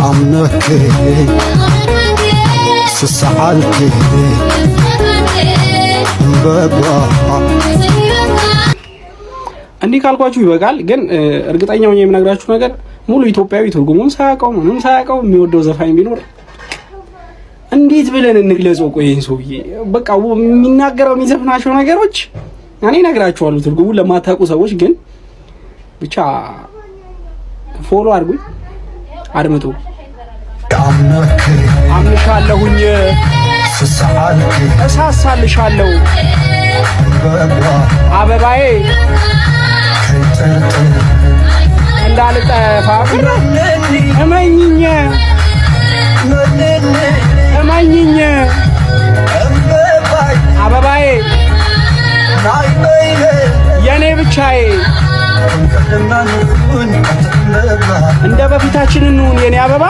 አምነክ ስሰዓልክ በባ እንዲህ ካልኳችሁ ይበቃል። ግን እርግጠኛ ሆኜ የምነግራችሁ ነገር ሙሉ ኢትዮጵያዊ ትርጉሙን ሳያውቀው ምንም ሳያውቀው የሚወደው ዘፋኝ ቢኖር እንዴት ብለን እንግለጸው? ቆይ ይሄን ሰውዬ በቃ የሚናገረው የሚዘፍናቸው ነገሮች እኔ እነግራችኋለሁ ትርጉሙን ለማታውቁ ሰዎች። ግን ብቻ ፎሎ አድርጉኝ፣ አድምጡ። አምንሻለሁኝ፣ እሳሳልሻለሁ አበባዬ እንዳልጠፋ እመኝኝ እመኝኝ አበባዬ የኔ ብቻዬ እንደ በፊታችን እንሁን የኔ አበባ